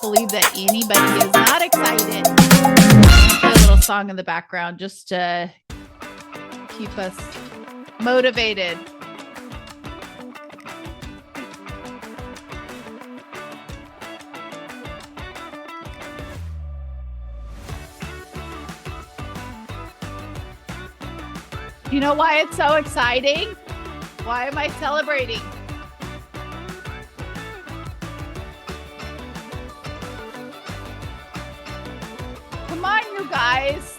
believe that anybody is not excited. Play a little song in the background just to keep us motivated. You know why it's so exciting? Why am I celebrating? Come on, you guys.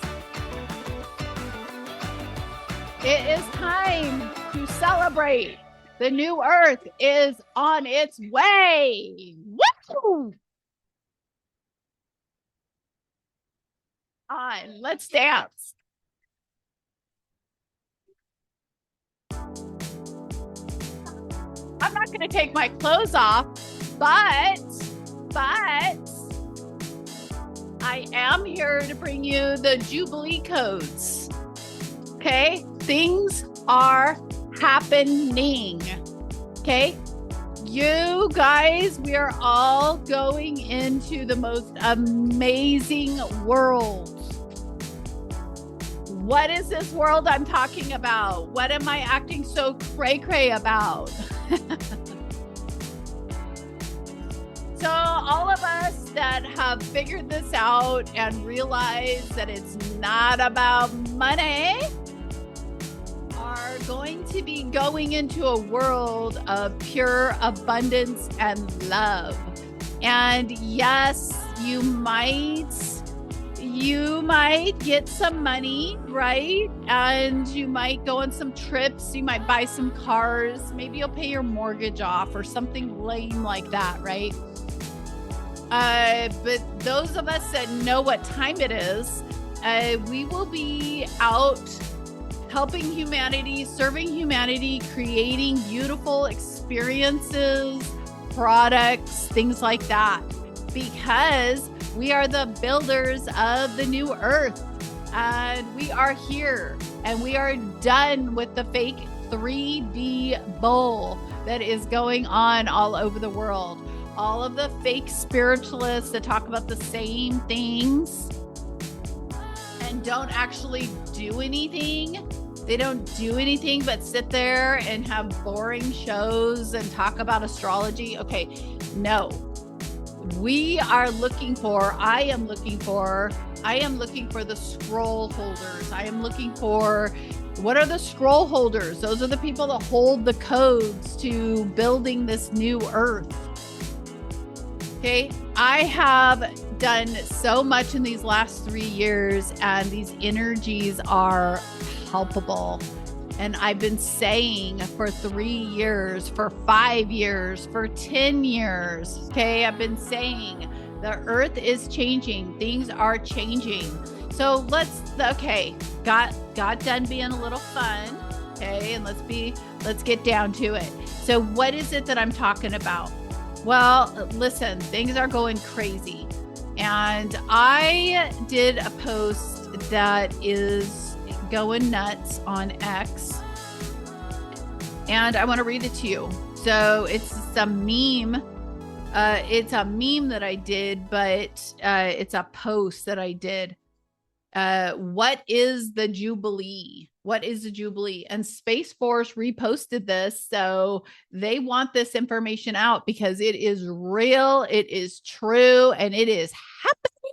It is time to celebrate. The new earth is on its way. Woo! On, let's dance. I'm not going to take my clothes off, but I am here to bring you the Jubilee Codes. Okay? Things are happening. Okay? You guys, we are all going into the most amazing world. What is this world I'm talking about? What am I acting so cray-cray about? So all of us that have figured this out and realized that it's not about money are going to be going into a world of pure abundance and love. And yes, you might get some money, right? And you might go on some trips. You might buy some cars. Maybe you'll pay your mortgage off or something lame like that, right? But those of us that know what time it is, we will be out helping humanity, serving humanity, creating beautiful experiences, products, things like that, because we are the builders of the new earth, and we are here, and we are done with the fake 3D bull that is going on all over the world. All of the fake spiritualists that talk about the same things and don't actually do anything. They don't do anything but sit there and have boring shows and talk about astrology. Okay, no. I am looking for the scroll holders. I am looking for, what are the scroll holders? Those are the people that hold the codes to building this new earth. Okay, I have done so much in these last 3 years, and these energies are palpable. And I've been saying for 3 years, for 5 years, for 10 years, okay, I've been saying the earth is changing. Things are changing. So got done being a little fun, okay, and let's get down to it. So what is it that I'm talking about? Well, listen, things are going crazy. And I did a post that is going nuts on X. And I want to read it to you. So it's a meme. It's a meme that I did, but it's a post that I did. What is the Jubilee? What is the Jubilee? And Space Force reposted this. So they want this information out because it is real, it is true, and it is happening.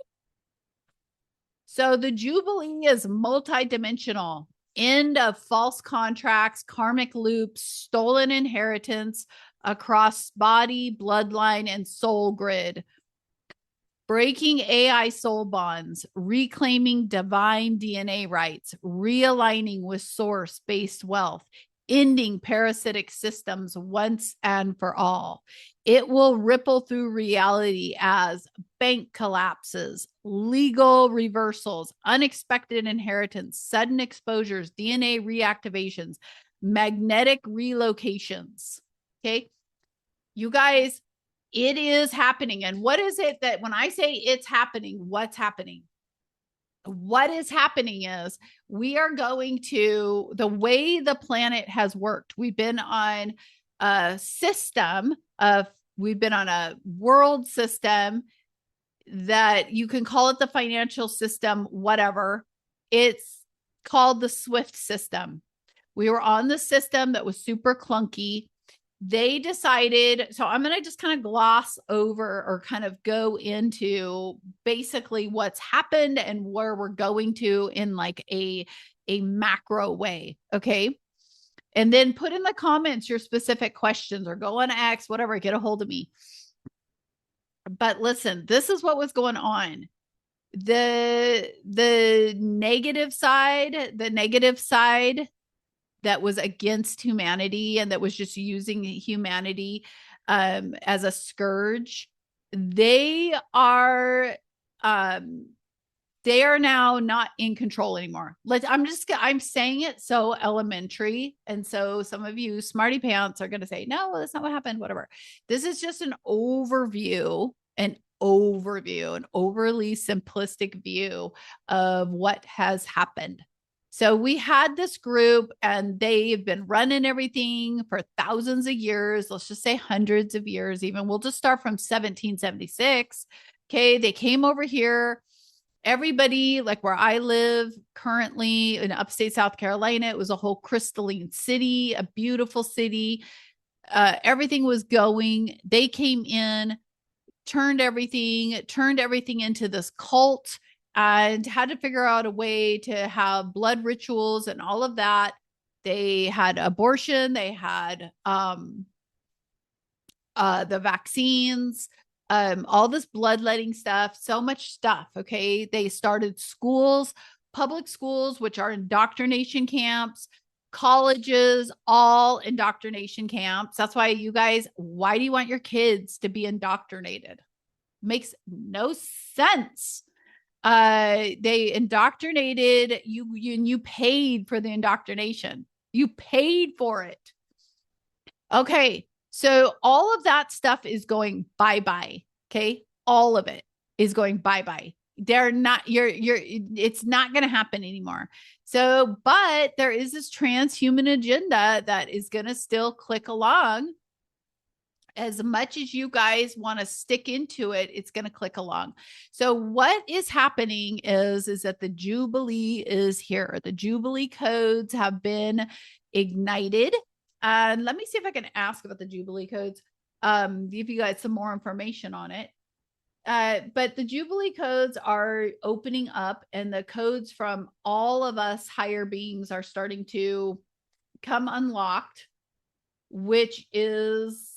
So the Jubilee is multidimensional. End of false contracts, karmic loops, stolen inheritance across body, bloodline, and soul grid. Breaking AI soul bonds, reclaiming divine DNA rights, realigning with source-based wealth, ending parasitic systems once and for all. It will ripple through reality as bank collapses, legal reversals, unexpected inheritance, sudden exposures, DNA reactivations, magnetic relocations. Okay, you guys, it is happening. And what is it that when I say it's happening, what's happening? What is happening is we are going to, the way the planet has worked, we've been on a system of, we've been on a world system that you can call it the financial system, whatever. It's called the SWIFT system. We were on the system that was super clunky. They decided, so I'm going to just kind of gloss over or kind of go into basically what's happened and where we're going to in like a macro way. Okay. And then put in the comments your specific questions or go on X, whatever, get a hold of me. But listen, this is what was going on. The negative side that was against humanity and that was just using humanity as a scourge, they are now not in control anymore. I'm saying it so elementary. And so some of you smarty pants are going to say, no, well, that's not what happened, whatever. This is just an overview, an overly simplistic view of what has happened. So we had this group and they've been running everything for thousands of years. Let's just say hundreds of years, even. We'll just start from 1776. Okay. They came over here. Everybody, like where I live currently in upstate South Carolina, it was a whole crystalline city, a beautiful city. Everything was going. They came in, turned everything into this cult and had to figure out a way to have blood rituals and all of that. They had abortion. They had the vaccines, all this bloodletting stuff, so much stuff. Okay. They started schools, public schools, which are indoctrination camps, colleges, all indoctrination camps. That's why you guys, why do you want your kids to be indoctrinated? Makes no sense. They indoctrinated you, you paid for the indoctrination. You paid for it. Okay. So all of that stuff is going bye-bye. Okay. All of it is going bye-bye. They're not, it's not going to happen anymore. So, but there is this transhuman agenda that is going to still click along. As much as you guys want to stick into it, it's going to click along. So what is happening is that the Jubilee is here. The Jubilee codes have been ignited. And let me see if I can ask about the Jubilee codes, give you guys some more information on it. But the Jubilee codes are opening up, and the codes from all of us higher beings are starting to come unlocked, which is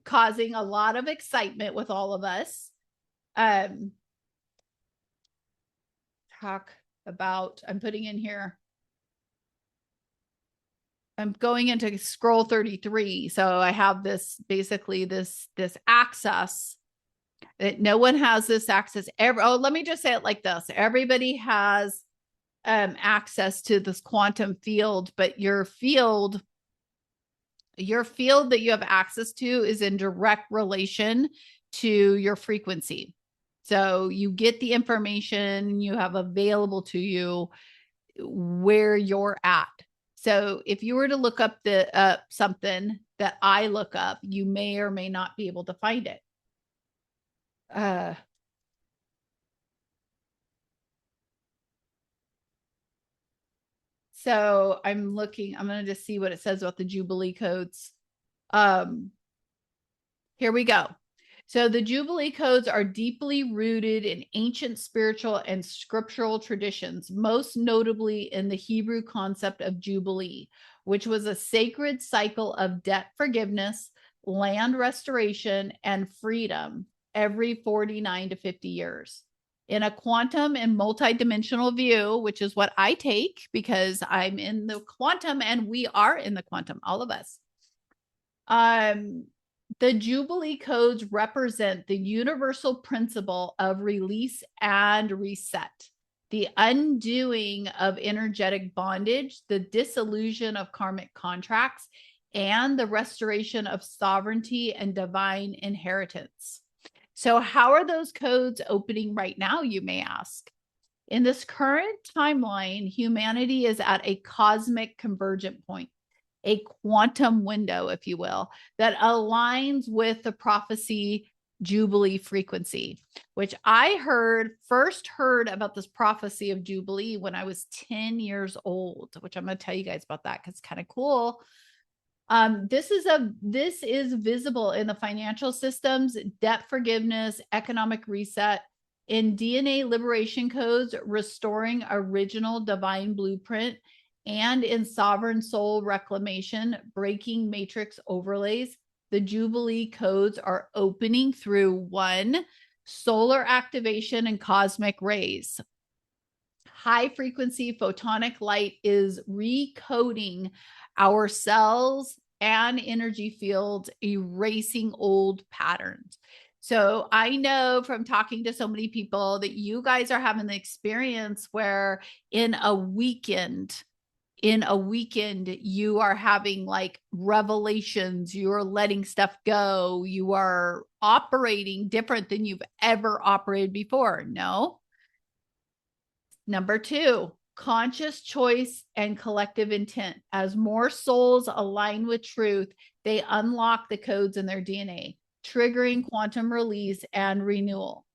causing a lot of excitement with all of us. Talk about, I'm putting in here, I'm going into scroll 33. So I have this, basically this access that no one has this access. Let me just say it like this. Everybody has access to this quantum field, but your field that you have access to is in direct relation to your frequency. So you get the information you have available to you where you're at. So if you were to look up something that I look up, you may or may not be able to find it. So I'm going to just see what it says about the Jubilee codes. Here we go. So the Jubilee codes are deeply rooted in ancient spiritual and scriptural traditions, most notably in the Hebrew concept of Jubilee, which was a sacred cycle of debt forgiveness, land restoration, and freedom every 49 to 50 years. In a quantum and multidimensional view, which is what I take because I'm in the quantum and we are in the quantum, all of us. The Jubilee codes represent the universal principle of release and reset, the undoing of energetic bondage, the dissolution of karmic contracts, and the restoration of sovereignty and divine inheritance. So how are those codes opening right now, you may ask? In this current timeline, humanity is at a cosmic convergent point, a quantum window, if you will, that aligns with the prophecy Jubilee frequency, which I first heard about this prophecy of Jubilee when I was 10 years old, which I'm going to tell you guys about that because it's kind of cool. This is visible in the financial systems, debt forgiveness, economic reset, in DNA liberation codes, restoring original divine blueprint, and in sovereign soul reclamation, breaking matrix overlays. The Jubilee codes are opening through 1, solar activation and cosmic rays. High frequency photonic light is recoding our cells and energy fields, erasing old patterns. So I know from talking to so many people that you guys are having the experience where in a weekend, you are having like revelations, you're letting stuff go, you are operating different than you've ever operated before. No. Number 2, conscious choice and collective intent. As more souls align with truth, they unlock the codes in their DNA, triggering quantum release and renewal.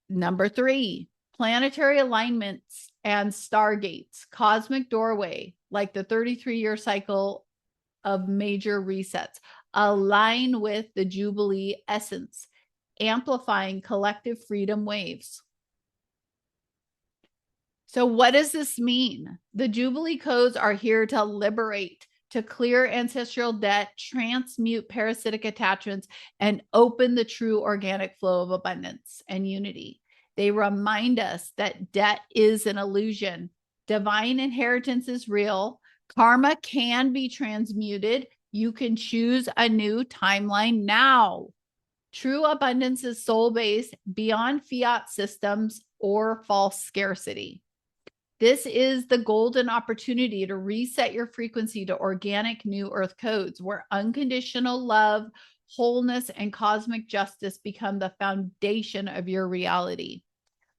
Number 3, planetary alignments and stargates, cosmic doorway, like the 33-year cycle of major resets, align with the Jubilee essence, amplifying collective freedom waves. So what does this mean? The Jubilee codes are here to liberate, to clear ancestral debt, transmute parasitic attachments, and open the true organic flow of abundance and unity. They remind us that debt is an illusion. Divine inheritance is real. Karma can be transmuted. You can choose a new timeline now. True abundance is soul-based, beyond fiat systems or false scarcity. This is the golden opportunity to reset your frequency to organic new earth codes where unconditional love, wholeness, and cosmic justice become the foundation of your reality.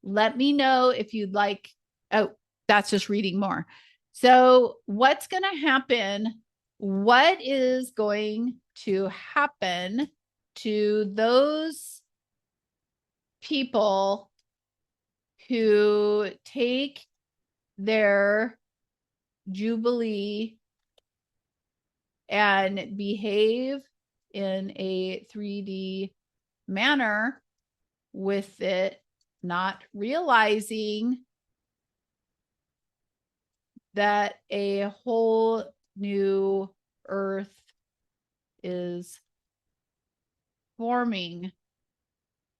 Let me know if you'd like. Oh, that's just reading more. So what's going to happen? What is going to happen to those people who take their Jubilee and behave in a 3D manner with it, not realizing that a whole new earth is forming,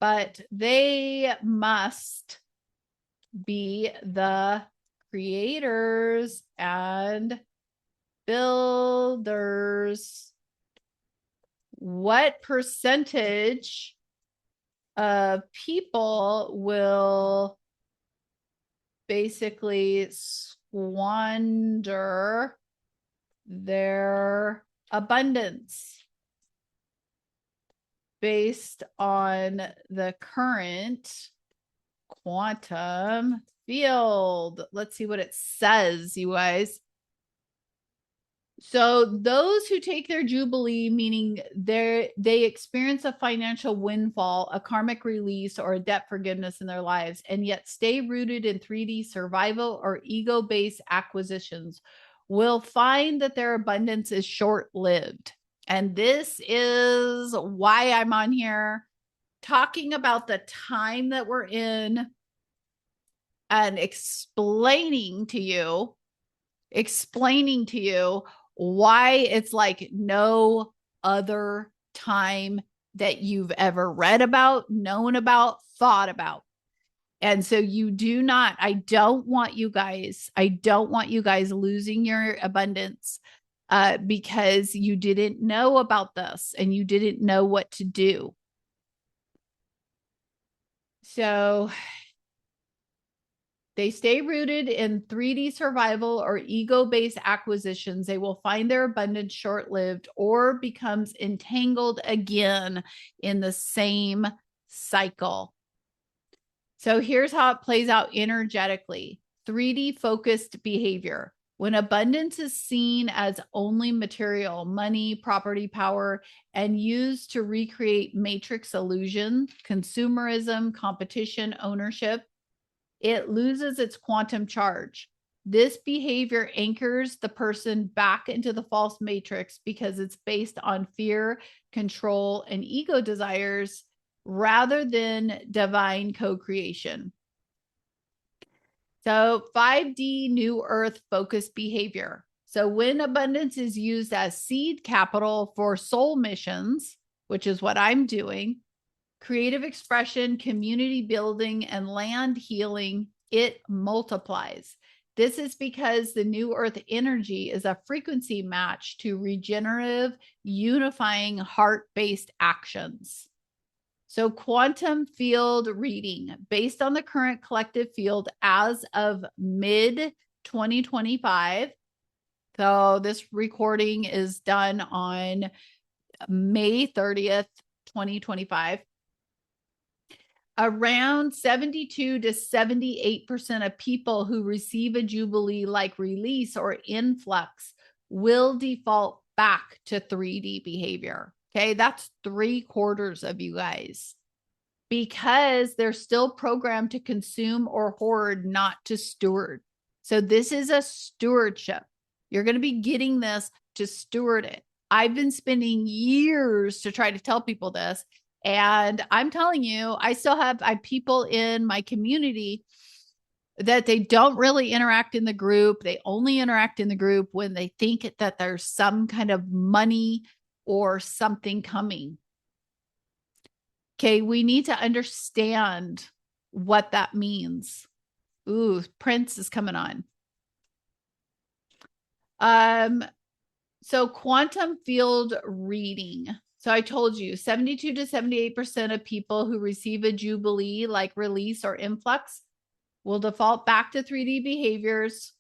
but they must be the creators and builders. What percentage of people will basically squander their abundance based on the current quantum field? Let's see what it says, you guys. So those who take their Jubilee, meaning they experience a financial windfall, a karmic release, or a debt forgiveness in their lives, and yet stay rooted in 3D survival or ego-based acquisitions, will find that their abundance is short-lived. And this is why I'm on here talking about the time that we're in and explaining to you why it's like no other time that you've ever read about, known about, thought about. And so you do not, I don't want you guys losing your abundance because you didn't know about this and you didn't know what to do. So they stay rooted in 3D survival or ego-based acquisitions. They will find their abundance short-lived or becomes entangled again in the same cycle. So here's how it plays out energetically. 3D focused behavior. When abundance is seen as only material, money, property, power, and used to recreate matrix illusion, consumerism, competition, ownership, it loses its quantum charge. This behavior anchors the person back into the false matrix because it's based on fear, control, and ego desires rather than divine co-creation. So 5D New Earth focused behavior. So when abundance is used as seed capital for soul missions, which is what I'm doing, creative expression, community building, and land healing, it multiplies. This is because the New Earth energy is a frequency match to regenerative, unifying, heart-based actions. So quantum field reading, based on the current collective field as of mid-2025. So this recording is done on May 30th, 2025. Around 72 to 78% of people who receive a Jubilee-like release or influx will default back to 3D behavior. Okay, that's 3/4 of you guys, because they're still programmed to consume or hoard, not to steward. So this is a stewardship. You're going to be getting this to steward it. I've been spending years to try to tell people this. And I'm telling you, I still have people in my community that they don't really interact in the group. They only interact in the group when they think that there's some kind of money or something coming. Okay, we need to understand what that means. Ooh, Prince is coming on. So quantum field reading. So I told you 72 to 78% of people who receive a Jubilee like release or influx will default back to 3D behaviors.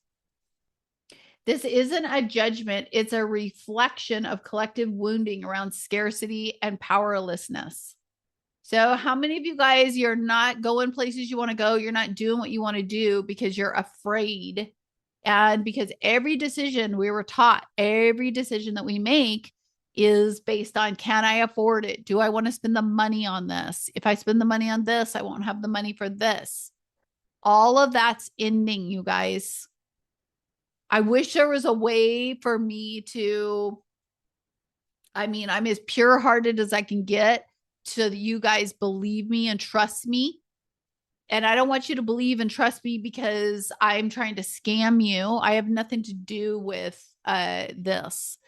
This isn't a judgment. It's a reflection of collective wounding around scarcity and powerlessness. So how many of you guys, you're not going places you want to go? You're not doing what you want to do because you're afraid. And because every decision we were taught, every decision that we make is based on, can I afford it? Do I want to spend the money on this? If I spend the money on this, I won't have the money for this. All of that's ending, you guys. I wish there was a way for me to, I'm as pure-hearted as I can get so that you guys believe me and trust me. And I don't want you to believe and trust me because I'm trying to scam you. I have nothing to do with this.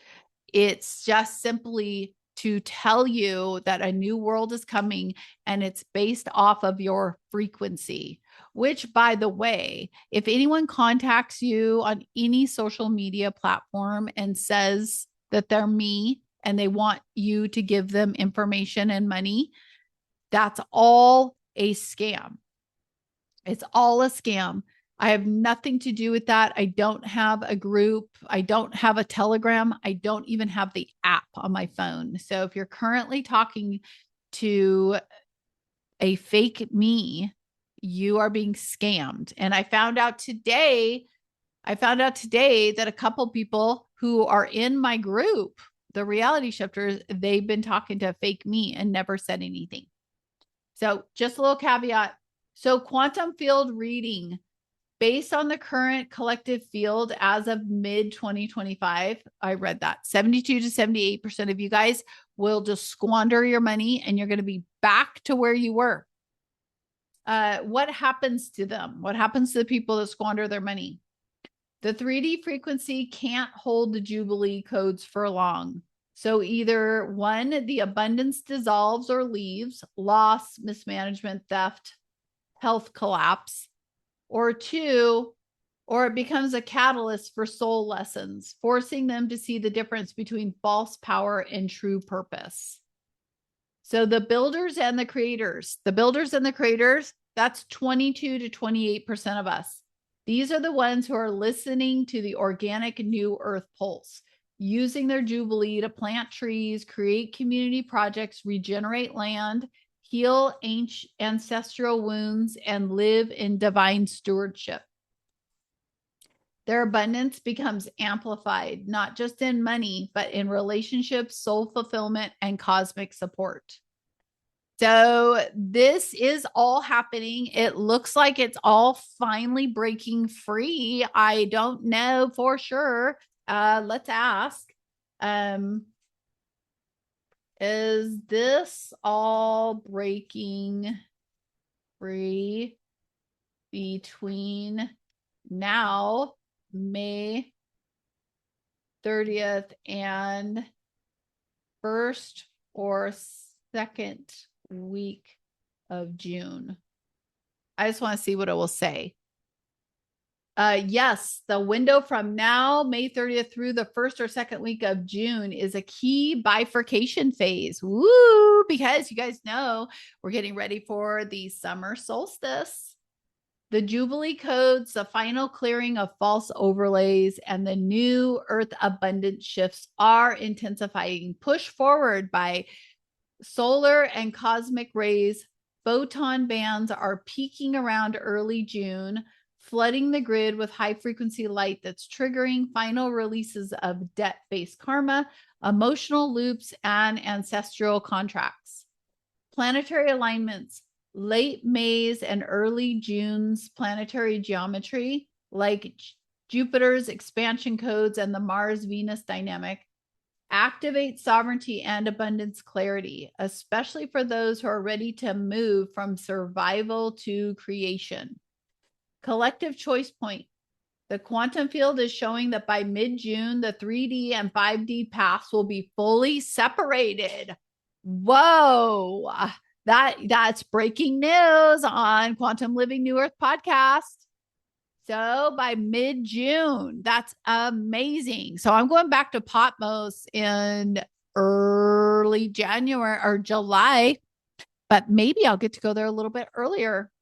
It's just simply to tell you that a new world is coming, and it's based off of your frequency, which, by the way, if anyone contacts you on any social media platform and says that they're me and they want you to give them information and money, that's all a scam. It's all a scam. I have nothing to do with that. I don't have a group. I don't have a Telegram. I don't even have the app on my phone. So if you're currently talking to a fake me, you are being scammed. And I found out today that a couple people who are in my group, the reality shifters, they've been talking to a fake me and never said anything. So just a little caveat. So quantum field reading, based on the current collective field as of mid-2025, I read that 72 to 78% of you guys will just squander your money and you're going to be back to where you were. What happens to them? What happens to the people that squander their money? The 3D frequency can't hold the Jubilee codes for long. So either one, the abundance dissolves or leaves, loss, mismanagement, theft, health collapse, or two, or it becomes a catalyst for soul lessons, forcing them to see the difference between false power and true purpose. So the builders and the creators, that's 22 to 28% of us. These are the ones who are listening to the organic new earth pulse, using their Jubilee to plant trees, create community projects, regenerate land, heal ancient ancestral wounds, and live in divine stewardship. Their abundance becomes amplified, not just in money, but in relationships, soul fulfillment, and cosmic support. So this is all happening. It looks like it's all finally breaking free. I don't know for sure. Let's ask. Is this all breaking free between now, May 30th, and first or second week of June? I just want to see what it will say. Yes, the window from now, May 30th, through the first or second week of June is a key bifurcation phase. Woo! Because you guys know we're getting ready for the summer solstice. The Jubilee Codes, the final clearing of false overlays, and the new Earth abundance shifts are intensifying. Push forward by solar and cosmic rays. Photon bands are peaking around early June, flooding the grid with high frequency light that's triggering final releases of debt-based karma, emotional loops, and ancestral contracts. Planetary alignments. Late May's and early June's planetary geometry, like Jupiter's expansion codes and the Mars-Venus dynamic, activate sovereignty and abundance clarity, especially for those who are ready to move from survival to creation. Collective choice point. The quantum field is showing that by mid-June, the 3D and 5D paths will be fully separated. Whoa. That's breaking news on Quantum Living New Earth podcast. So by mid-June, that's amazing. So I'm going back to Patmos in early January or July, but maybe I'll get to go there a little bit earlier.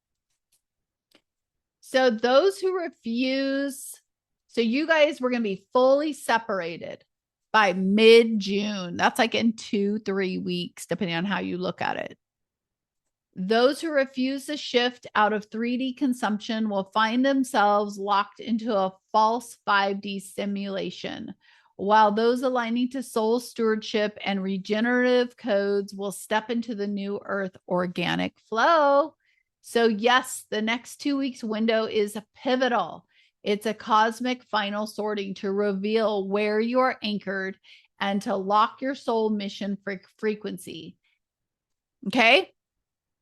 So those who refuse, so you guys were going to be fully separated by mid-June. That's like in 2-3 weeks, depending on how you look at it. Those who refuse to shift out of 3D consumption will find themselves locked into a false 5D simulation, while those aligning to soul stewardship and regenerative codes will step into the new Earth organic flow. So yes, the next 2 weeks window is pivotal. It's a cosmic final sorting to reveal where you are anchored and to lock your soul mission frequency. Okay?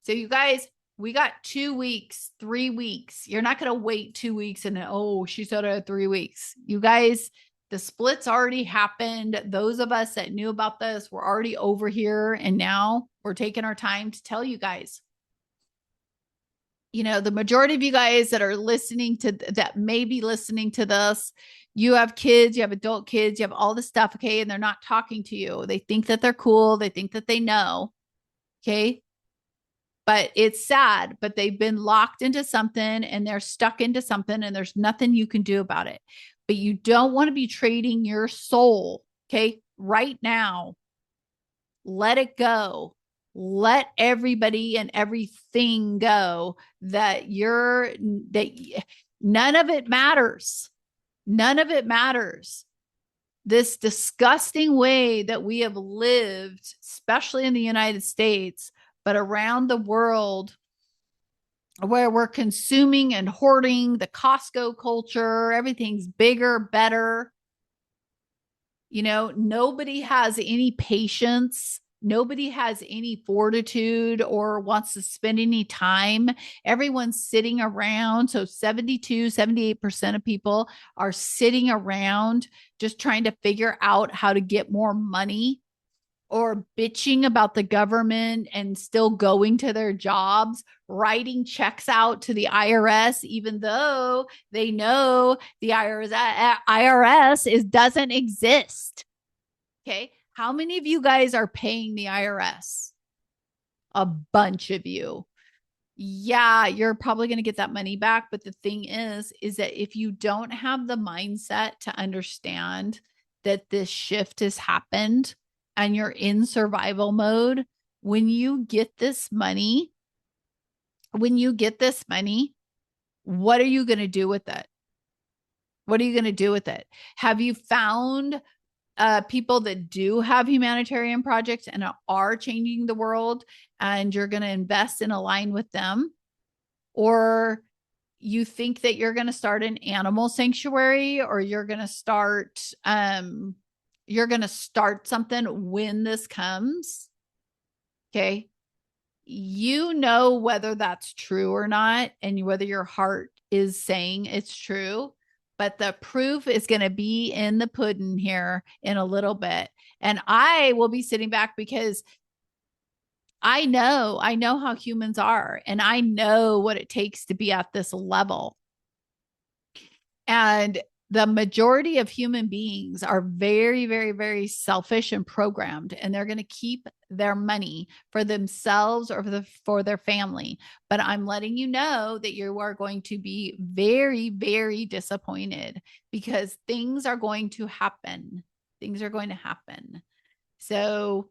So you guys, we got 2 weeks, 3 weeks. You're not going to wait 2 weeks and, oh, she said 3 weeks. You guys, the splits already happened. Those of us that knew about this were already over here. And now we're taking our time to tell you guys. You know, the majority of you guys that are listening to, that may be listening to this, you have kids, you have adult kids, you have all this stuff. Okay. And they're not talking to you. They think that they're cool. They think that they know. Okay. But it's sad, but they've been locked into something and they're stuck into something and there's nothing you can do about it. But you don't want to be trading your soul, okay, right now. Let it go. Let everybody and everything go that none of it matters. None of it matters. This disgusting way that we have lived, especially in the United States, but around the world, where we're consuming and hoarding, the Costco culture, everything's bigger, better. You know, nobody has any patience. Nobody has any fortitude or wants to spend any time. Everyone's sitting around. So 78% of people are sitting around just trying to figure out how to get more money, or bitching about the government and still going to their jobs, writing checks out to the IRS, even though they know the IRS doesn't exist. Okay. How many of you guys are paying the IRS? A bunch of you. Yeah, you're probably going to get that money back. But the thing is that if you don't have the mindset to understand that this shift has happened, and you're in survival mode, when you get this money, what are you going to do with it? What are you going to do with it? Have you found people that do have humanitarian projects and are changing the world, and you're going to invest and align with them? Or you think that you're going to start an animal sanctuary, or you're going to start something when this comes? Okay. You know whether that's true or not, and whether your heart is saying it's true. But the proof is going to be in the pudding here in a little bit. And I will be sitting back because I know how humans are, and I know what it takes to be at this level. And the majority of human beings are very, very, very selfish and programmed, and they're going to keep their money for themselves or for their family. But I'm letting you know that you are going to be very, very disappointed, because things are going to happen. Things are going to happen. So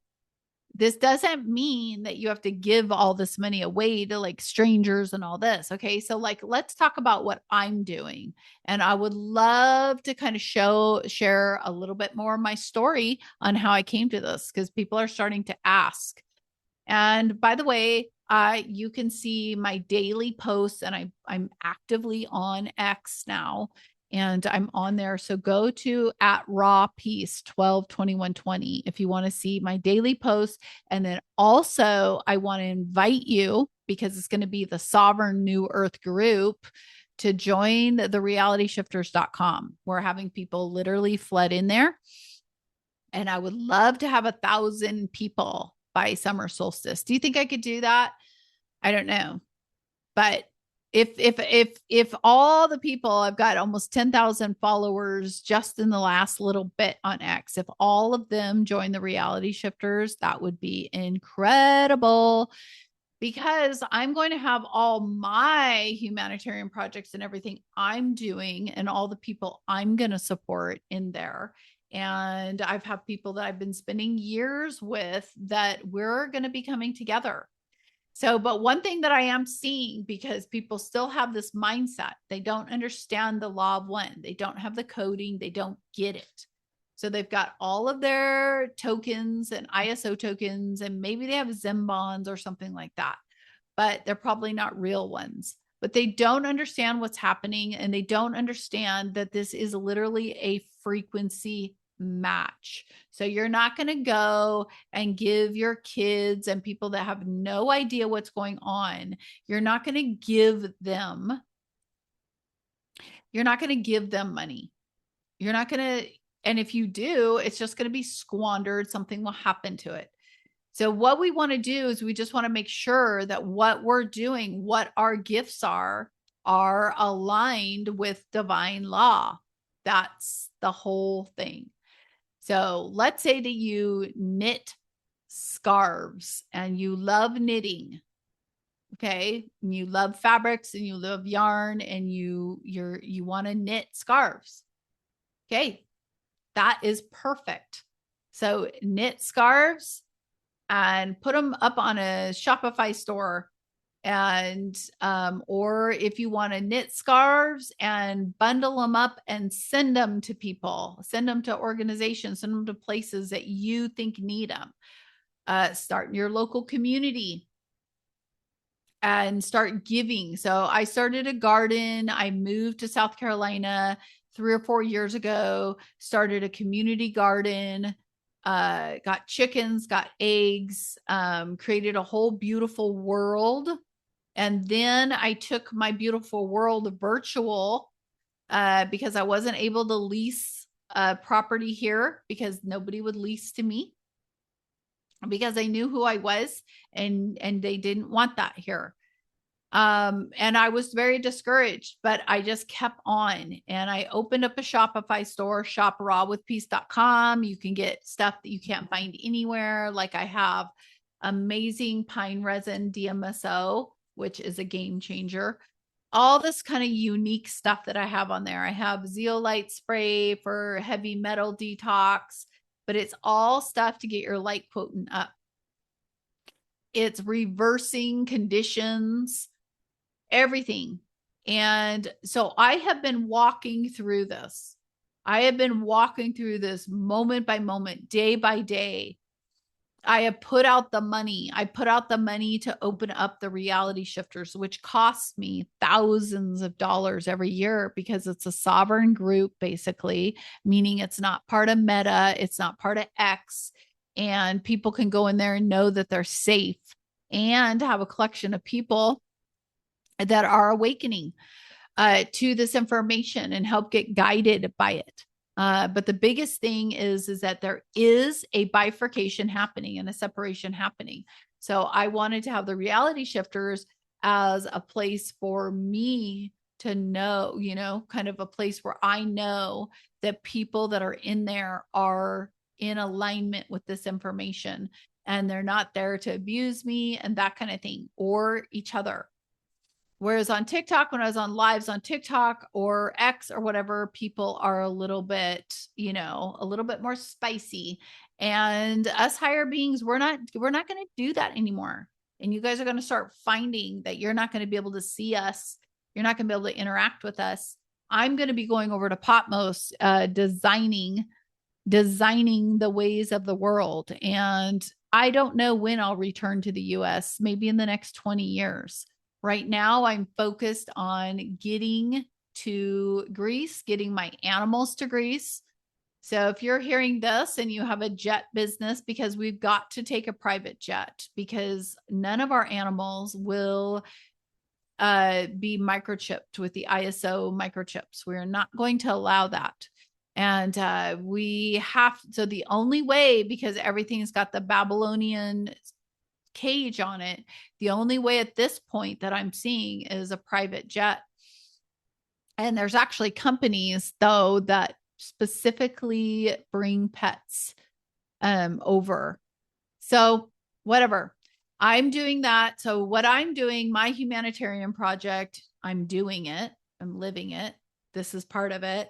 this doesn't mean that you have to give all this money away to like strangers and all this. Okay. So like, let's talk about what I'm doing. And I would love to kind of share a little bit more of my story on how I came to this, because people are starting to ask. And by the way, you can see my daily posts, and I'm actively on X now, and I'm on there. So go to at raw peace 122120 if you want to see my daily posts. And then also I want to invite you, because it's going to be the Sovereign New Earth group, to join the realityshifters.com. We're having people literally flood in there. And I would love to have 1,000 people by summer solstice. Do you think I could do that? I don't know. But if all the people, I've got almost 10,000 followers just in the last little bit on X, if all of them join the Reality Shifters, that would be incredible, because I'm going to have all my humanitarian projects and everything I'm doing and all the people I'm going to support in there. And I've had people that I've been spending years with that we're going to be coming together. So, but one thing that I am seeing, because people still have this mindset, they don't understand the law of one, they don't have the coding, they don't get it. So they've got all of their tokens and ISO tokens, and maybe they have Zim bonds or something like that, but they're probably not real ones. But they don't understand what's happening, and they don't understand that this is literally a frequency match. So you're not going to go and give your kids and people that have no idea what's going on, you're not going to give them money. You're not going to, and if you do, it's just going to be squandered. Something will happen to it. So what we want to do is we just want to make sure that what we're doing, what our gifts are aligned with divine law. That's the whole thing. So let's say that you knit scarves and you love knitting. Okay. And you love fabrics and you love yarn, and you want to knit scarves. Okay. That is perfect. So knit scarves and put them up on a Shopify store. And or if you want to knit scarves and bundle them up and send them to people, send them to organizations, send them to places that you think need them. Start in your local community and start giving. So I started a garden. I moved to South Carolina 3 or 4 years ago, started a community garden, got chickens, got eggs, created a whole beautiful world. And then I took my beautiful world virtual, because I wasn't able to lease a property here, because nobody would lease to me, because I knew who I was, and they didn't want that here. And I was very discouraged, but I just kept on, and I opened up a Shopify store, shoprawwithpeace.com. You can get stuff that you can't find anywhere. Like I have amazing pine resin DMSO, which is a game changer. All this kind of unique stuff that I have on there. I have zeolite spray for heavy metal detox, but it's all stuff to get your light potent up. It's reversing conditions, everything. And so I have been walking through this. I have been walking through this moment by moment, day by day. I have put out the money. I put out the money to open up the reality shifters, which costs me thousands of dollars every year because it's a sovereign group, basically, meaning it's not part of Meta, it's not part of X, and people can go in there and know that they're safe and have a collection of people that are awakening to this information and help get guided by it. But the biggest thing is that there is a bifurcation happening and a separation happening. So I wanted to have the reality shifters as a place for me to know, you know, kind of a place where I know that people that are in there are in alignment with this information and they're not there to abuse me and that kind of thing, or each other. Whereas on TikTok, when I was on lives on TikTok or X or whatever, people are a little bit, you know, a little bit more spicy. And us higher beings, we're not going to do that anymore. And you guys are going to start finding that you're not going to be able to see us. You're not going to be able to interact with us. I'm going to be going over to Potmos, designing the ways of the world. And I don't know when I'll return to the US, maybe in the next 20 years. Right now, I'm focused on getting to Greece, getting my animals to Greece. So if you're hearing this and you have a jet business, because we've got to take a private jet because none of our animals will be microchipped with the ISO microchips. We're not going to allow that. And we have, so the only way, because everything's got the Babylonian cage on it, the only way at this point that I'm seeing is a private jet. And there's actually companies though that specifically bring pets over. So whatever, I'm doing that. So what I'm doing, my humanitarian project, I'm doing it, I'm living it, this is part of it,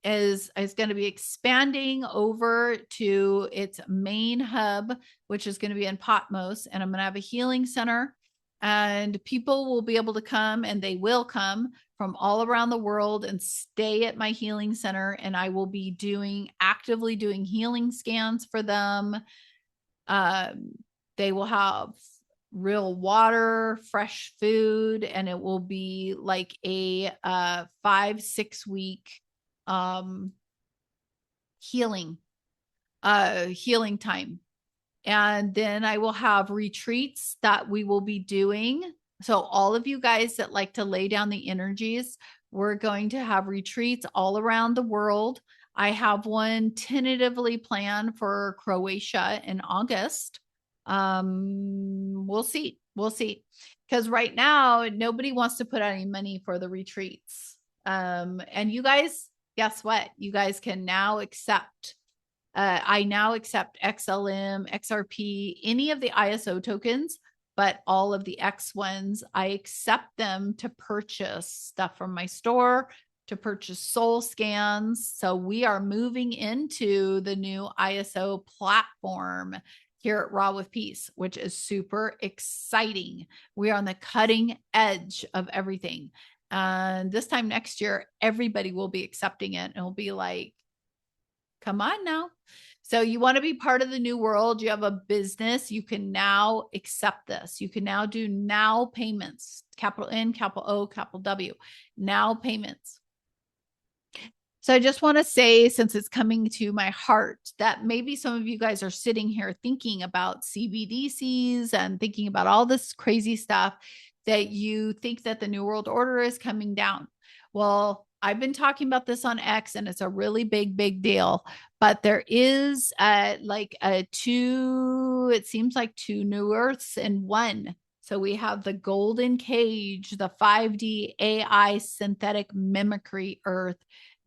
is going to be expanding over to its main hub, which is going to be in Potmos. And I'm going to have a healing center and people will be able to come, and they will come from all around the world and stay at my healing center. And I will be actively doing healing scans for them. They will have real water, fresh food, and it will be like a 5-6 week healing time. And then I will have retreats that we will be doing. So all of you guys that like to lay down the energies, we're going to have retreats all around the world. I have one tentatively planned for Croatia in August. We'll see. Because right now, nobody wants to put out any money for the retreats. And you guys, guess what? You guys can now accept. I now accept XLM, XRP, any of the ISO tokens, but all of the X ones, I accept them to purchase stuff from my store, to purchase soul scans. So we are moving into the new ISO platform here at Raw with Peace, which is super exciting. We are on the cutting edge of everything. And this time next year, everybody will be accepting it. And it'll be like, come on now. So you want to be part of the new world. You have a business. You can now accept this. You can now do now payments, capital N, capital O, capital W, now payments. So I just want to say, since it's coming to my heart, that maybe some of you guys are sitting here thinking about CBDCs and thinking about all this crazy stuff, that you think that the New World Order is coming down. Well, I've been talking about this on X, and it's a really big deal. But there is it seems like two new Earths in one. So we have the golden cage, the 5D AI synthetic mimicry Earth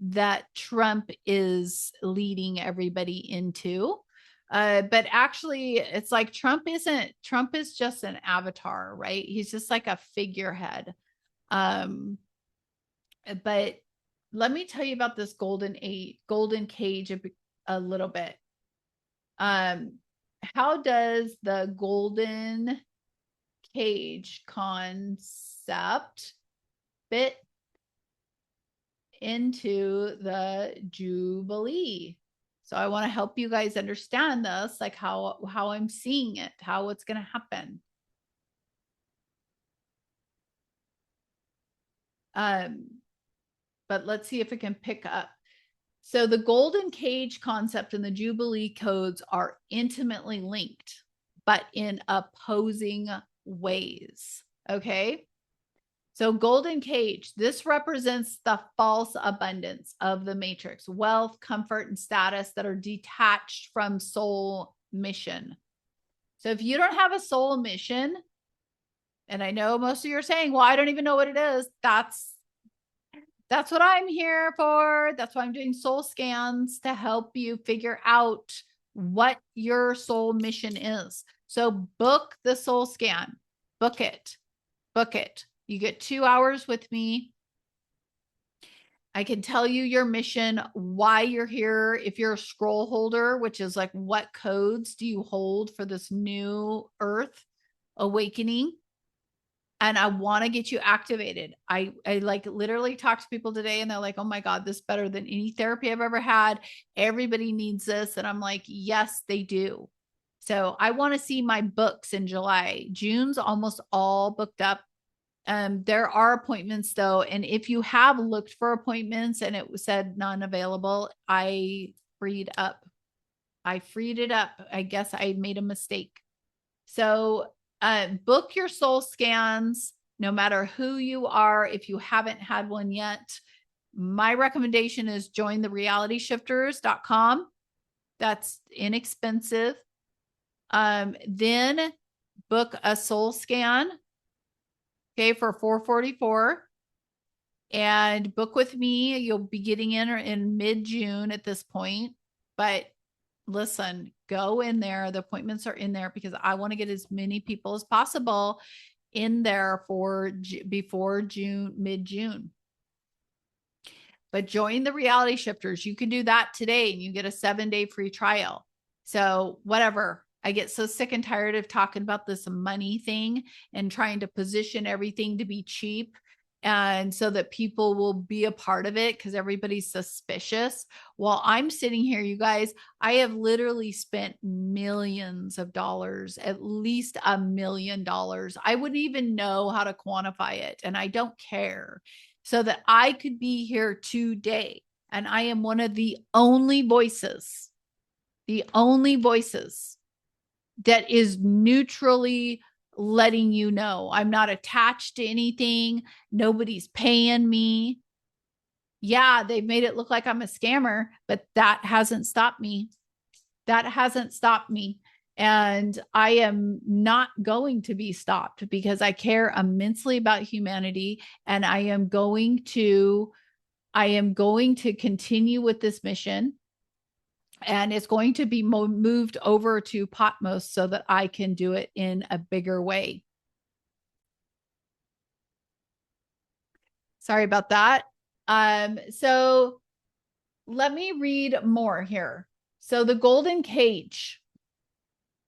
that Trump is leading everybody into. But actually, it's like Trump is just an avatar, right? He's just like a figurehead. But let me tell you about this golden cage a little bit. How does the golden cage concept accept, fit into the Jubilee. So I want to help you guys understand this, like how I'm seeing it, how it's going to happen. But let's see if it can pick up. So the golden cage concept and the Jubilee codes are intimately linked, but in opposing ways. Okay. So golden cage, this represents the false abundance of the matrix, wealth, comfort, and status that are detached from soul mission. So if you don't have a soul mission, and I know most of you are saying, well, I don't even know what it is. That's what I'm here for. That's why I'm doing soul scans, to help you figure out what your soul mission is. So book the soul scan, book it. You get 2 hours with me. I can tell you your mission, why you're here. If you're a scroll holder, which is like, what codes do you hold for this new earth awakening? And I want to get you activated. I like literally talk to people today and they're like, oh my God, this is better than any therapy I've ever had. Everybody needs this. And I'm like, yes, they do. So I want to see my books in July. June's almost all booked up. There are appointments though. And if you have looked for appointments and it said none available, I freed it up. I guess I made a mistake. So book your soul scans, no matter who you are. If you haven't had one yet, my recommendation is join the realityshifters.com. That's inexpensive. Then book a soul scan. Okay, for $444, and book with me. You'll be getting in mid-June at this point. But listen, go in there. The appointments are in there because I want to get as many people as possible in there for before June, mid-June. But join the reality shifters. You can do that today and you get a 7-day free trial. So whatever. I get so sick and tired of talking about this money thing and trying to position everything to be cheap, and so that people will be a part of it because everybody's suspicious. While I'm sitting here, you guys, I have literally spent millions of dollars, at least $1 million. I wouldn't even know how to quantify it, and I don't care, so that I could be here today. And I am one of the only voices that is neutrally letting you know. I'm not attached to anything. Nobody's paying me. Yeah, they've made it look like I'm a scammer, but that hasn't stopped me. And I am not going to be stopped because I care immensely about humanity. And I am going to continue with this mission. And it's going to be moved over to Patmos so that I can do it in a bigger way. Sorry about that. So let me read more here. So the golden cage,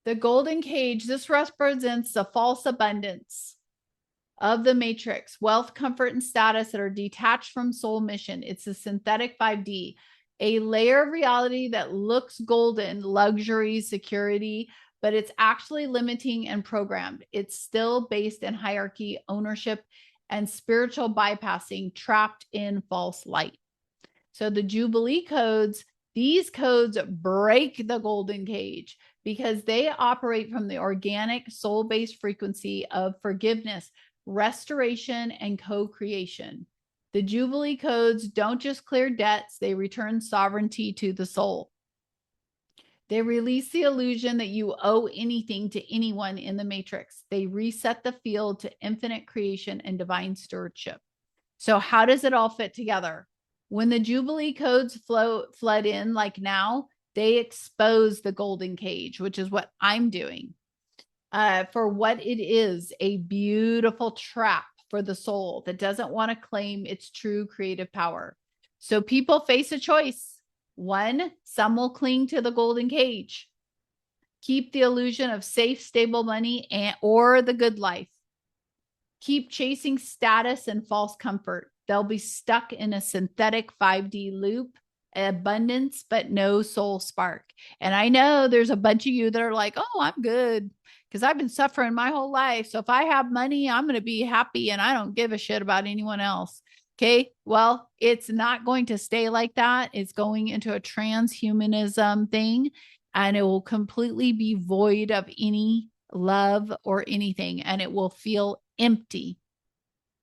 this represents the false abundance of the matrix, wealth, comfort, and status that are detached from soul mission. It's a synthetic 5D. A layer of reality that looks golden, luxury, security, but it's actually limiting and programmed. It's still based in hierarchy, ownership, and spiritual bypassing, trapped in false light. So the Jubilee codes, these codes break the golden cage because they operate from the organic, soul-based frequency of forgiveness, restoration, and co-creation. The Jubilee codes don't just clear debts, they return sovereignty to the soul. They release the illusion that you owe anything to anyone in the matrix. They reset the field to infinite creation and divine stewardship. So how does it all fit together? When the Jubilee codes flood in like now, they expose the golden cage, which is what I'm doing, for what it is, a beautiful trap for the soul that doesn't want to claim its true creative power. So people face a choice. One, some will cling to the golden cage, keep the illusion of safe, stable money or the good life. keep chasing status and false comfort. They'll be stuck in a synthetic 5D loop, abundance, but no soul spark. And I know there's a bunch of you that are like, oh, I'm good because I've been suffering my whole life. So if I have money, I'm going to be happy and I don't give a shit about anyone else. Okay. Well, it's not going to stay like that. It's going into a transhumanism thing, and it will completely be void of any love or anything, and it will feel empty.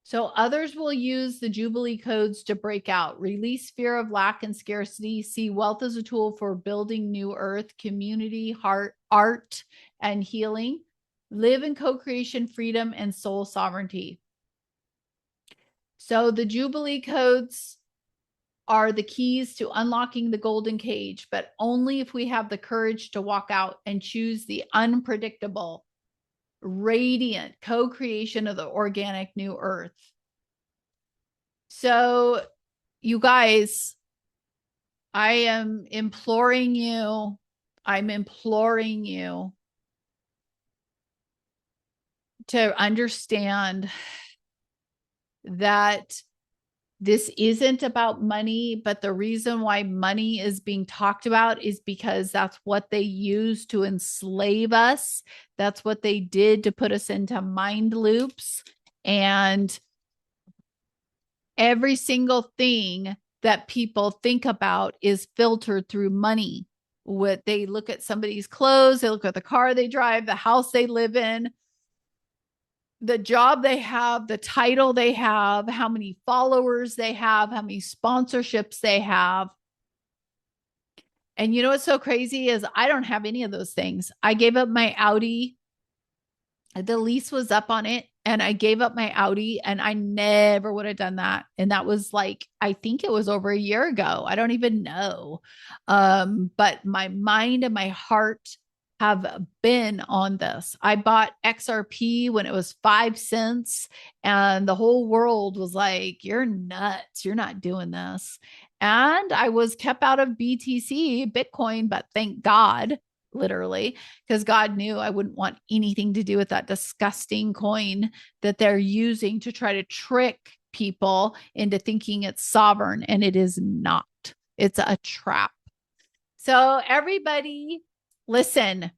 So others will use the Jubilee Codes to break out, release fear of lack and scarcity, see wealth as a tool for building new earth, community, heart, art, and healing, live in co-creation, freedom, and soul sovereignty. So the Jubilee Codes are the keys to unlocking the golden cage, but only if we have the courage to walk out and choose the unpredictable, radiant co-creation of the organic new earth. So you guys, I am imploring you, to understand that this isn't about money, but the reason why money is being talked about is because that's what they used to enslave us. That's what they did to put us into mind loops. And every single thing that people think about is filtered through money. What they look at somebody's clothes, they look at the car they drive, the house they live in, the job they have, the title they have, how many followers they have, how many sponsorships they have. And you know what's so crazy is I don't have any of those things. I gave up my Audi. The lease was up on it, and I gave up my Audi, and I never would have done that. And that was like, I think it was over a year ago. I don't even know. But my mind and my heart have been on this. I bought XRP when it was 5 cents, and the whole world was like, you're nuts. You're not doing this. And I was kept out of BTC, Bitcoin, but thank God, literally, because God knew I wouldn't want anything to do with that disgusting coin that they're using to try to trick people into thinking it's sovereign, and it is not. It's a trap. So everybody, listen,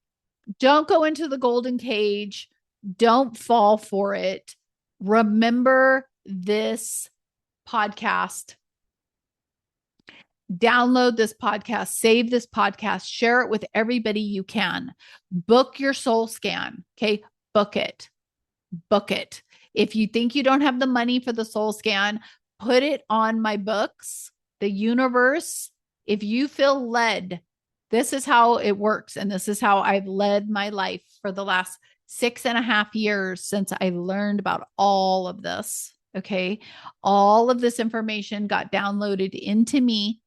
don't go into the golden cage. Don't fall for it. Remember this podcast. Download this podcast, save this podcast, share it with everybody you can. Book your soul scan. Okay. Book it. Book it. If you think you don't have the money for the soul scan, put it on my books, the universe. If you feel led, this is how it works. And this is how I've led my life for the last 6.5 years since I learned about all of this. Okay. All of this information got downloaded into me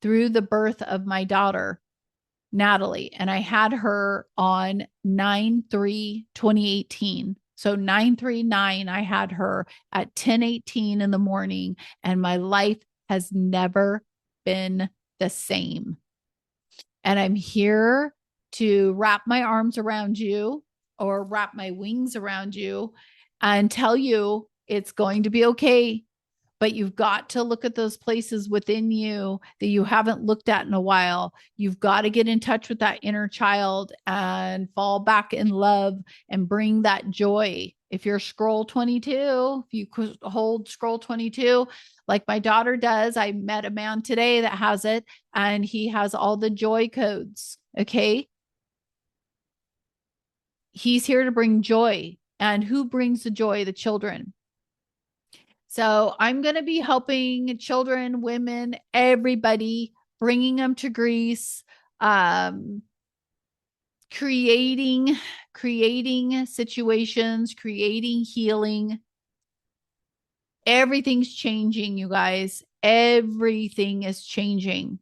through the birth of my daughter, Natalie. And I had her on 9/3/2018. So 9/3/9, I had her at 10:18 in the morning, and my life has never been the same. And I'm here to wrap my arms around you, or wrap my wings around you, and tell you it's going to be okay. But you've got to look at those places within you that you haven't looked at in a while. You've got to get in touch with that inner child and fall back in love and bring that joy. If you're scroll 22, if you hold scroll 22, like my daughter does, I met a man today that has it, and he has all the joy codes. Okay. He's here to bring joy. And who brings the joy? The children. So I'm going to be helping children, women, everybody, bringing them to Greece, creating situations, creating healing. Everything's changing, you guys. Everything is changing.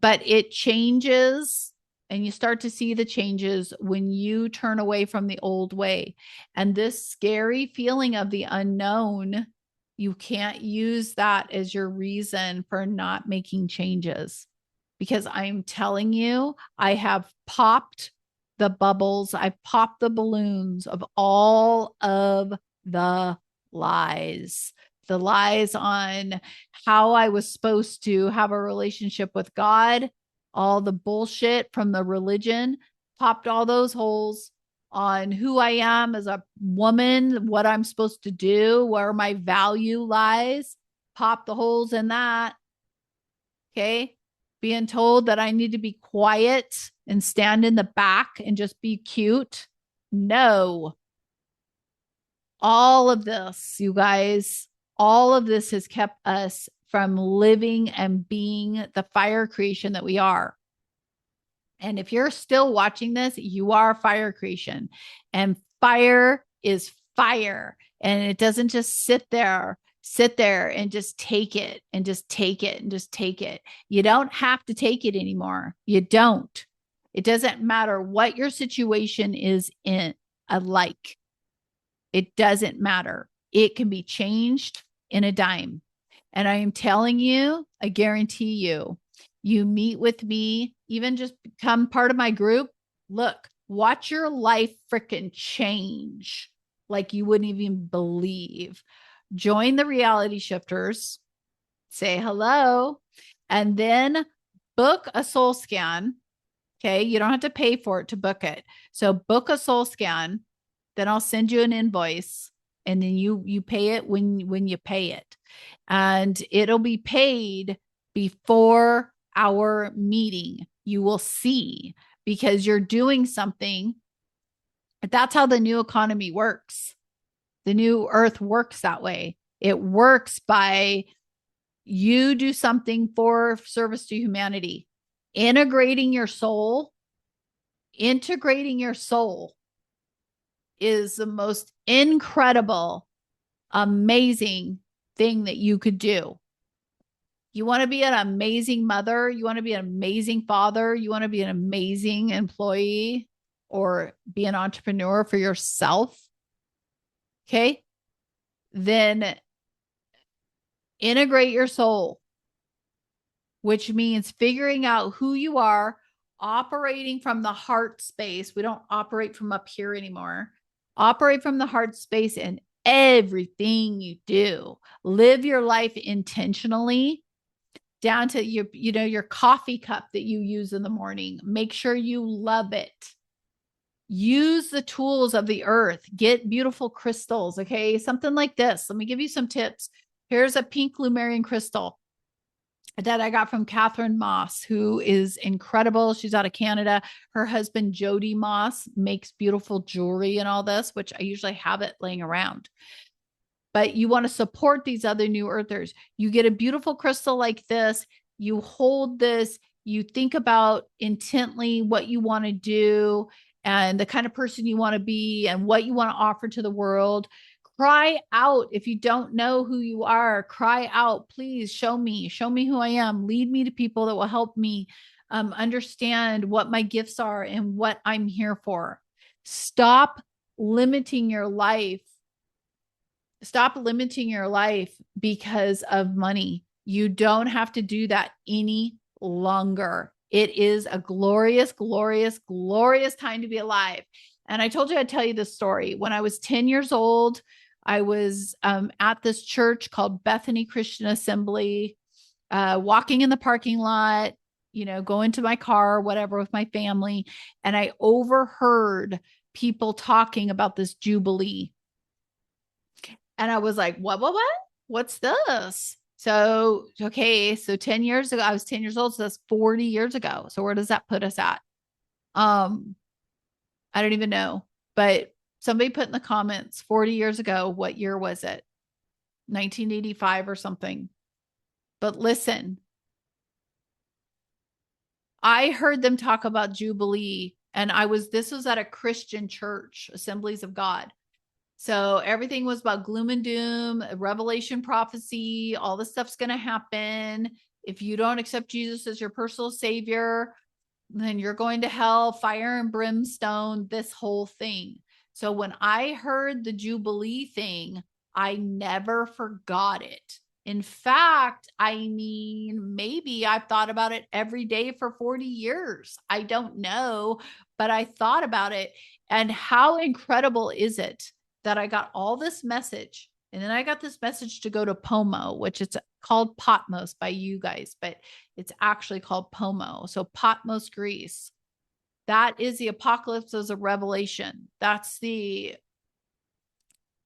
But it changes, and you start to see the changes when you turn away from the old way. And this scary feeling of the unknown, you can't use that as your reason for not making changes. Because I'm telling you, I have popped the bubbles, I've popped the balloons of all of the lies. The lies on how I was supposed to have a relationship with God, all the bullshit from the religion, popped all those holes on who I am as a woman, what I'm supposed to do, where my value lies, pop the holes in that. Okay. Being told that I need to be quiet and stand in the back and just be cute. No. All of this, you guys, all of this has kept us from living and being the fire creation that we are. And if you're still watching this, you are fire creation. And fire is fire. And it doesn't just sit there and just take it and just take it and just take it. You don't have to take it anymore. You don't. It doesn't matter what your situation is in alike. It doesn't matter. It can be changed in a dime. And I am telling you, I guarantee you, you meet with me, even just become part of my group. Look, watch your life freaking change like you wouldn't even believe. Join the reality shifters, say hello, and then book a soul scan. Okay. You don't have to pay for it to book it. So book a soul scan. Then I'll send you an invoice and then you pay it when you pay it. And it'll be paid before our meeting. You will see, because you're doing something. That's how the new economy works. The new earth works that way. It works by you do something for service to humanity, integrating your soul is the most incredible, amazing thing that you could do. You want to be an amazing mother. You want to be an amazing father. You want to be an amazing employee or be an entrepreneur for yourself. Okay. Then integrate your soul, which means figuring out who you are, operating from the heart space. We don't operate from up here anymore. Operate from the heart space in everything you do. Live your life intentionally, down to your coffee cup that you use in the morning. Make sure you love it. Use the tools of the earth. Get beautiful crystals. Okay. Something like this. Let me give you some tips. Here's a pink Lumerian crystal that I got from Catherine Moss, who is incredible. She's out of Canada. Her husband, Jody Moss, makes beautiful jewelry and all this, which I usually have it laying around. But you want to support these other new earthers. You get a beautiful crystal like this. You hold this. You think about intently what you want to do and the kind of person you want to be and what you want to offer to the world. Cry out. If you don't know who you are, cry out. Please show me who I am. Lead me to people that will help me understand what my gifts are and what I'm here for. Stop limiting your life. Stop limiting your life because of money. You don't have to do that any longer. It is a glorious, glorious, glorious time to be alive. And I told you I'd tell you this story. When I was 10 years old, I was at this church called Bethany Christian Assembly, walking in the parking lot, going to my car, whatever, with my family. And I overheard people talking about this Jubilee. And I was like, what? What's this? So, okay. So 10 years ago, I was 10 years old. So that's 40 years ago. So where does that put us at? I don't even know, but somebody put in the comments 40 years ago, what year was it? 1985 or something. But listen, I heard them talk about Jubilee, and this was at a Christian church, Assemblies of God. So everything was about gloom and doom, revelation prophecy, all this stuff's going to happen. If you don't accept Jesus as your personal savior, then you're going to hell, fire and brimstone, this whole thing. So when I heard the Jubilee thing, I never forgot it. In fact, maybe I've thought about it every day for 40 years. I don't know, but I thought about it. And how incredible is it that I got all this message. And then I got this message to go to Pomo, which it's called Patmos by you guys, but it's actually called Pomo. So Patmos, Greece. That is the apocalypse of a revelation. That's the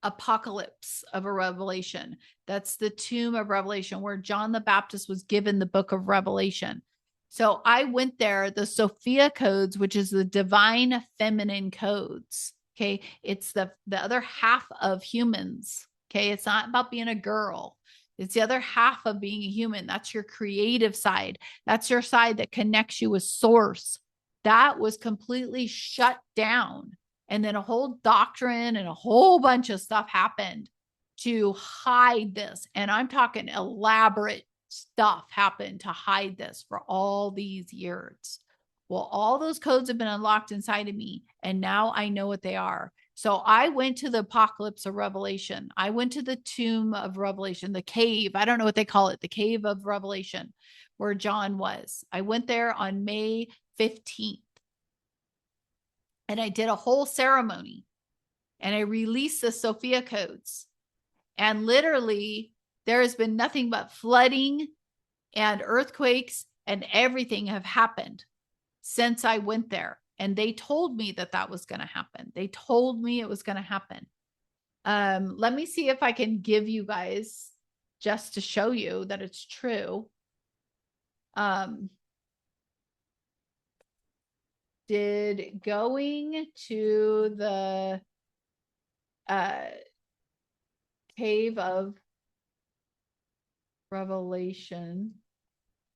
apocalypse of a revelation. That's the tomb of Revelation, where John the Baptist was given the book of Revelation. So I went there, the Sophia codes, which is the divine feminine codes. Okay. It's the other half of humans. Okay. It's not about being a girl. It's the other half of being a human. That's your creative side. That's your side that connects you with source. That was completely shut down. And then a whole doctrine and a whole bunch of stuff happened to hide this. And I'm talking elaborate stuff happened to hide this for all these years. Well, all those codes have been unlocked inside of me, and now I know what they are. So I went to the apocalypse of Revelation. I went to the tomb of Revelation, the cave. I don't know what they call it, the cave of Revelation, where John was. I went there on May 15th. And I did a whole ceremony, and I released the Sophia codes. And literally, there has been nothing but flooding and earthquakes and everything have happened since I went there. And they told me that that was going to happen. They told me it was going to happen. Let me see if I can give you guys, just to show you that it's true. Did going to the cave of Revelation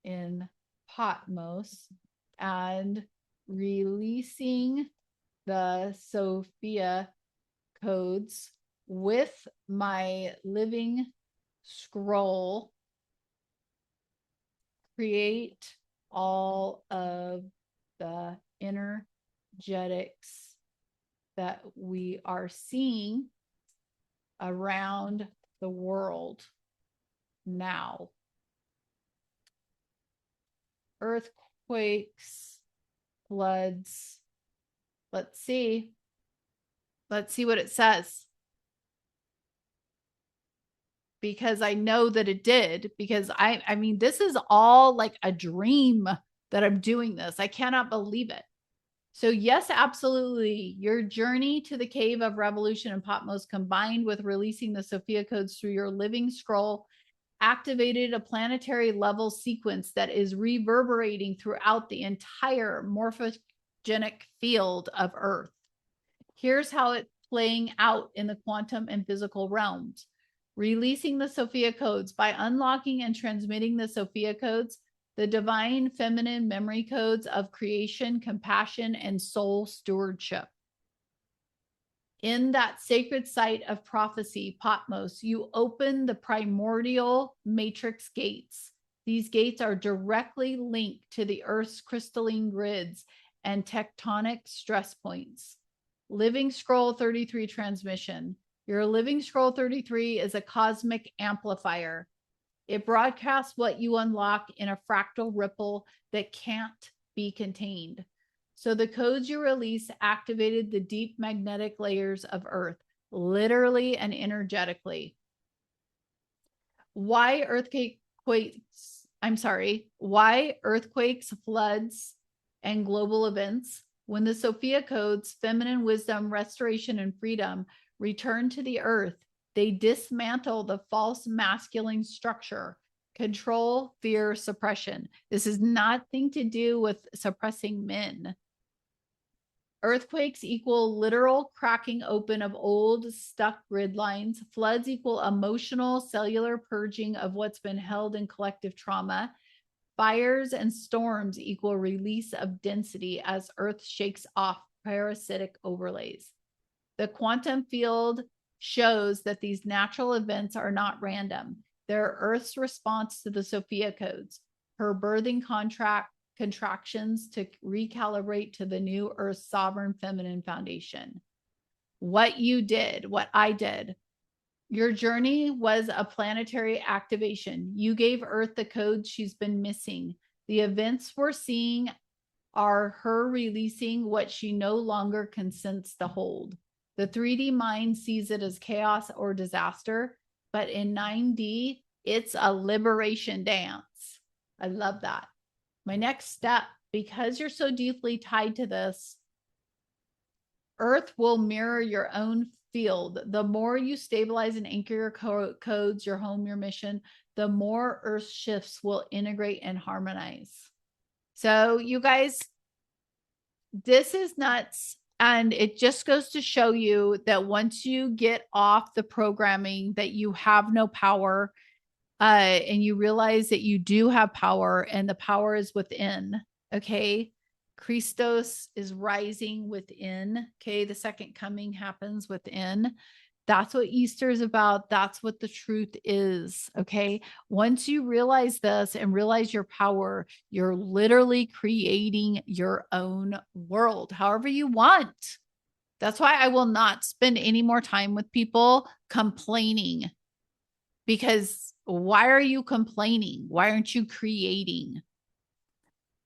in Patmos and releasing the Sophia codes with my living scroll create all of the energetics that we are seeing around the world now. Earthquakes, floods. Let's see what it says. Because I know that it did, because I mean, this is all like a dream that I'm doing this. I cannot believe it. So yes, absolutely. Your journey to the cave of Revolution and Patmos, combined with releasing the Sophia codes through your living scroll, activated a planetary level sequence that is reverberating throughout the entire morphogenic field of Earth. Here's how it's playing out in the quantum and physical realms. Releasing the Sophia codes. By unlocking and transmitting the Sophia codes, the divine feminine memory codes of creation, compassion, and soul stewardship. In that sacred site of prophecy, Patmos, you open the primordial matrix gates. These gates are directly linked to the Earth's crystalline grids and tectonic stress points. Living Scroll 33 transmission. Your Living Scroll 33 is a cosmic amplifier. It broadcasts what you unlock in a fractal ripple that can't be contained. So the codes you release activated the deep magnetic layers of Earth, literally and energetically. Why earthquakes, floods, and global events? When the Sophia codes, feminine wisdom, restoration, and freedom return to the Earth, they dismantle the false masculine structure, control, fear, suppression. This is nothing to do with suppressing men. Earthquakes equal literal cracking open of old, stuck grid lines. Floods equal emotional, cellular purging of what's been held in collective trauma. Fires and storms equal release of density as Earth shakes off parasitic overlays. The quantum field shows that these natural events are not random. They're Earth's response to the Sophia codes, her birthing contractions to recalibrate to the new Earth's sovereign feminine foundation. What you did, what I did, your journey was a planetary activation. You gave Earth the codes she's been missing. The events we're seeing are her releasing what she no longer consents to hold. The 3D mind sees it as chaos or disaster, but in 9D, it's a liberation dance. I love that. My next step, because you're so deeply tied to this, Earth will mirror your own field. The more you stabilize and anchor your codes, your home, your mission, the more Earth shifts will integrate and harmonize. So you guys, this is nuts. And it just goes to show you that once you get off the programming that you have no power, and you realize that you do have power and the power is within. Okay. Christos is rising within. Okay. The second coming happens within. That's what Easter is about. That's what the truth is. Okay. Once you realize this and realize your power, you're literally creating your own world, however you want. That's why I will not spend any more time with people complaining, because why are you complaining? Why aren't you creating?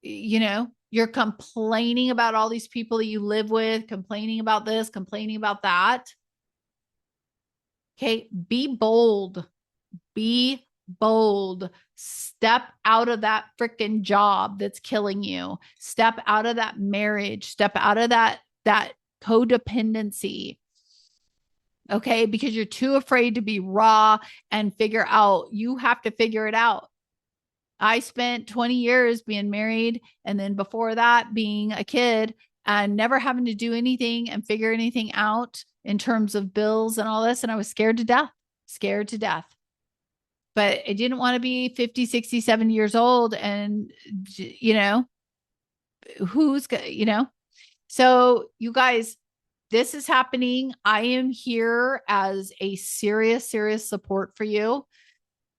You know, you're complaining about all these people that you live with, complaining about this, complaining about that. Okay, be bold. Be bold. Step out of that freaking job that's killing you. Step out of that marriage. Step out of that codependency. Okay, because you're too afraid to be raw and figure out. You have to figure it out. I spent 20 years being married, and then before that being a kid, and never having to do anything and figure anything out in terms of bills and all this. And I was scared to death. But I didn't want to be 50, 60, 70 years old. And, you know, so you guys, this is happening. I am here as a serious support for you.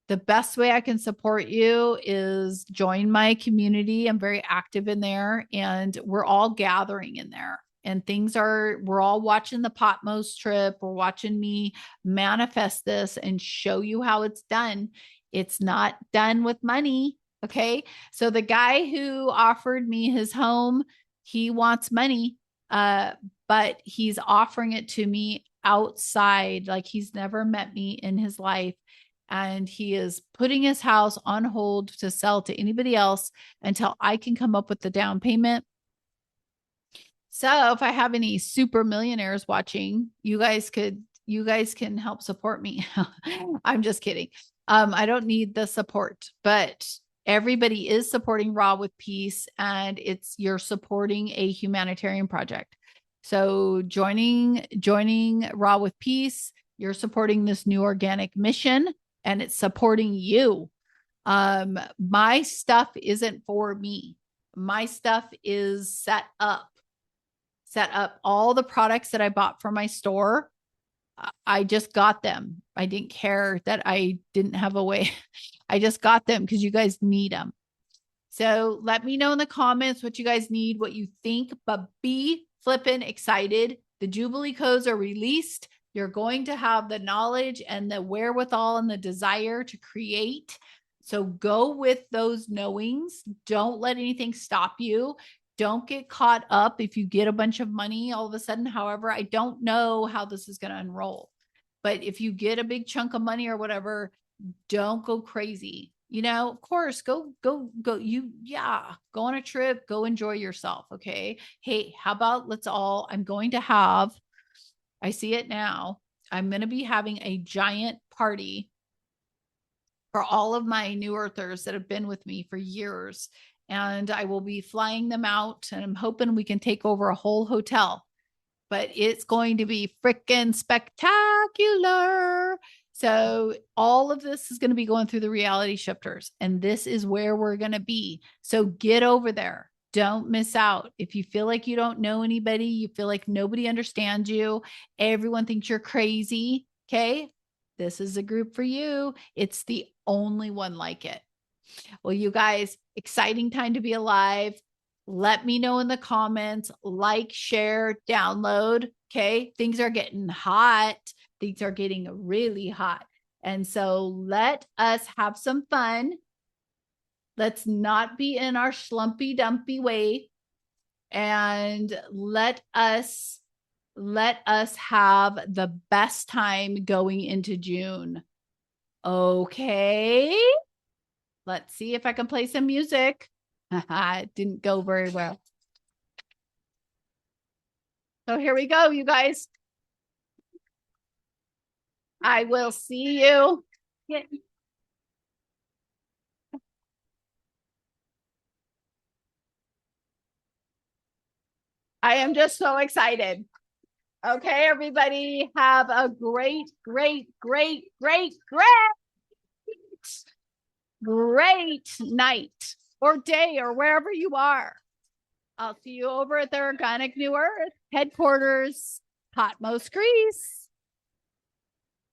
The best way I can support you is join my community. I'm very active in there, and we're all gathering in there. And we're all watching the Patmos trip. We're watching me manifest this and show you how it's done. It's not done with money. Okay. So the guy who offered me his home, he wants money, but he's offering it to me outside. Like, he's never met me in his life. And he is putting his house on hold to sell to anybody else until I can come up with the down payment. So if I have any super millionaires watching, you guys can help support me. I'm just kidding. I don't need the support, but everybody is supporting Raw with Peace, and you're supporting a humanitarian project. So joining Raw with Peace, you're supporting this new organic mission, and it's supporting you. My stuff isn't for me. My stuff is set up. All the products that I bought for my store, I just got them. I didn't care that I didn't have a way. I just got them because you guys need them. So let me know in the comments what you guys need, what you think, but be flippin' excited. The Jubilee Codes are released. You're going to have the knowledge and the wherewithal and the desire to create. So go with those knowings. Don't let anything stop you. Don't get caught up if you get a bunch of money all of a sudden. However, I don't know how this is going to unroll. But if you get a big chunk of money or whatever, don't go crazy. You know, of course, go on a trip, go enjoy yourself. Okay. Hey, how about I see it now. I'm going to be having a giant party for all of my new earthers that have been with me for years. And I will be flying them out, and I'm hoping we can take over a whole hotel, but it's going to be freaking spectacular. So all of this is going to be going through the reality shifters, and this is where we're going to be. So get over there. Don't miss out. If you feel like you don't know anybody, you feel like nobody understands you, everyone thinks you're crazy. Okay. This is a group for you. It's the only one like it. Well, you guys, exciting time to be alive. Let me know in the comments, like, share, download. Okay. Things are getting hot. Things are getting really hot. And so let us have some fun. Let's not be in our schlumpy dumpy way. And let us let us have the best time going into June. Okay. Let's see if I can play some music. It didn't go very well. So here we go, you guys. I will see you. I am just so excited. Okay, everybody, have a great, great, great, great, great night or day or wherever you are. I'll see you over at the Organic New Earth headquarters, Patmos, Greece.